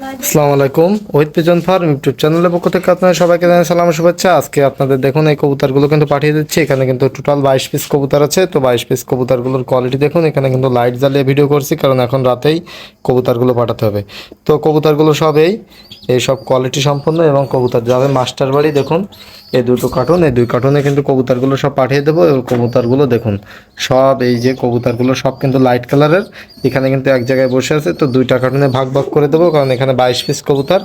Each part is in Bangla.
আসসালামু আলাইকুম। ওহিদ পিজন ফার্ম ইউটিউব চ্যানেলের পক্ষ থেকে আপনাদের সবাইকে জানাই সালাম শুভেচ্ছা। আজকে আপনাদের দেখুন এই কবুতরগুলো কিন্তু পাঠিয়ে দিচ্ছি। এখানে কিন্তু টোটাল 22 পিস কবুতর আছে। তো 22 পিস কবুতরগুলোর কোয়ালিটি দেখুন। এখানে কিন্তু লাইট জ্বালিয়ে ভিডিও করছি, কারণ এখন রাতেই কবুতরগুলো পাঠাতে হবে। তো কবুতরগুলো সব এই সব কোয়ালিটি সম্পন্ন এবং কবুতর যাবে মাস্টার বাড়ি। দেখুন এই দুটো কার্টুন, এই দুই কার্টুনে কিন্তু কবুতরগুলো সব পাঠিয়ে দেবো। এবং কবুতরগুলো দেখুন সব এই যে কবুতরগুলো সব কিন্তু লাইট কালারের। এখানে কিন্তু এক জায়গায় বসে আছে, তো দুইটা কার্টুনে ভাগ ভাগ করে দেবো, কারণ এখানে 22 পিস কবুতর।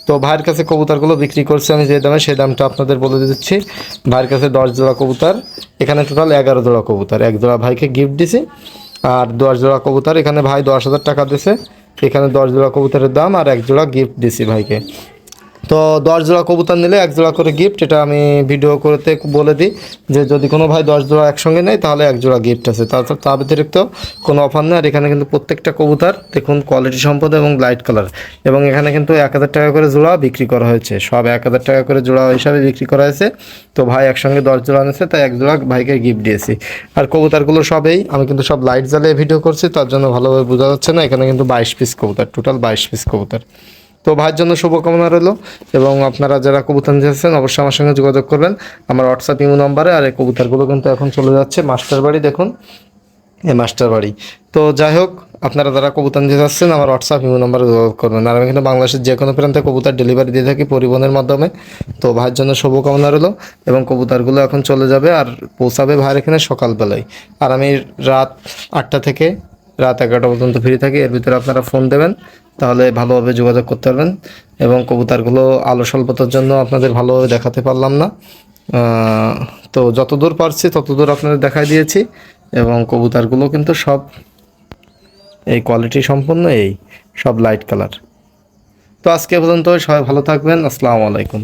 তো ভাইয়ের কাছে কবুতরগুলো বিক্রি করছে আমি যে দামে, সেই দামটা আপনাদের বলে দিচ্ছি। ভাইয়ের কাছে 10 জোড়া কবুতর, এখানে টোটাল 11 জোড়া কবুতর। এক জোড়া ভাইকে গিফট দিছি, আর 10 জোড়া কবুতর এখানে ভাই 10,000 টাকা দিছে। এখানে 10 জোড়া কবুতরের দাম আর এক জোড়া গিফট দিছি ভাইকে। তো 10 জোড়া কবুতর নিলে 1 জোড়া করে গিফট, এটা আমি ভিডিও করতে বলে দিই যে যদি কোনো ভাই 10 জোড়া একসঙ্গে নেয় তাহলে 1 জোড়া গিফট আছে। তার ব্যতিরিক্ত কোনো অফার নেই। আর এখানে কিন্তু প্রত্যেকটা কবুতর দেখুন কোয়ালিটি সম্পদ এবং লাইট কালার, এবং এখানে কিন্তু 1000 টাকা করে জোড়া বিক্রি করা হয়েছে। সব 1000 টাকা করে জোড়া হিসাবে বিক্রি করা হয়েছে। তো ভাই একসঙ্গে 10 জোড়া নিয়েছে, তাই 1 জোড়া ভাইকে গিফট দিয়েছি। আর কবুতরগুলো সবেই আমি কিন্তু সব লাইট জ্বালিয়ে ভিডিও করছি, তার জন্য ভালোভাবে বোঝা যাচ্ছে না। এখানে কিন্তু 22 পিস কবুতর, টোটাল 22 পিস কবুতর। তো ভাইয়ের জন্য শুভকামনা রইল। এবং আপনারা যারা কবুতর নিয়েছেন অবশ্যই আমার সঙ্গে যোগাযোগ করবেন আমার হোয়াটসঅ্যাপ ইমো নম্বরে। আর এই কবুতরগুলো কিন্তু এখন চলে যাচ্ছে মাস্টার বাড়ি। দেখুন এই মাস্টার বাড়ি। তো যাই হোক, আপনারা যারা কবুতর নিতে যাচ্ছেন আমার হোয়াটসঅ্যাপ ইমো নম্বরে যোগাযোগ করবেন। আর আমি কিন্তু বাংলাদেশের যে কোনো প্রান্তে কবুতর ডেলিভারি দিয়ে থাকি পরিবহনের মাধ্যমে। তো ভাইয়ের জন্য শুভকামনা রইল। এবং কবুতরগুলো এখন চলে যাবে আর পৌঁছাবে ভাইয়ের এখানে সকালবেলায়। আর আমি রাত 8টা থেকে রাত 11টা পর্যন্ত ফ্রি থাকি। এর ভিতরে আপনারা ফোন দেবেন, তাহলে ভালোভাবে যোগাযোগ করতে পারবেন। এবং কবুতরগুলো আলো স্বল্পতার জন্য আপনাদের ভালোভাবে দেখাতে পারলাম না। তো যতদূর পারছি ততদূর আপনাদের দেখাই দিয়েছি। এবং কবুতরগুলো কিন্তু সব এই কোয়ালিটি সম্পন্ন, এই সব লাইট কালার। তো আজকে পর্যন্ত সবাই ভালো থাকবেন। আসসালামু আলাইকুম।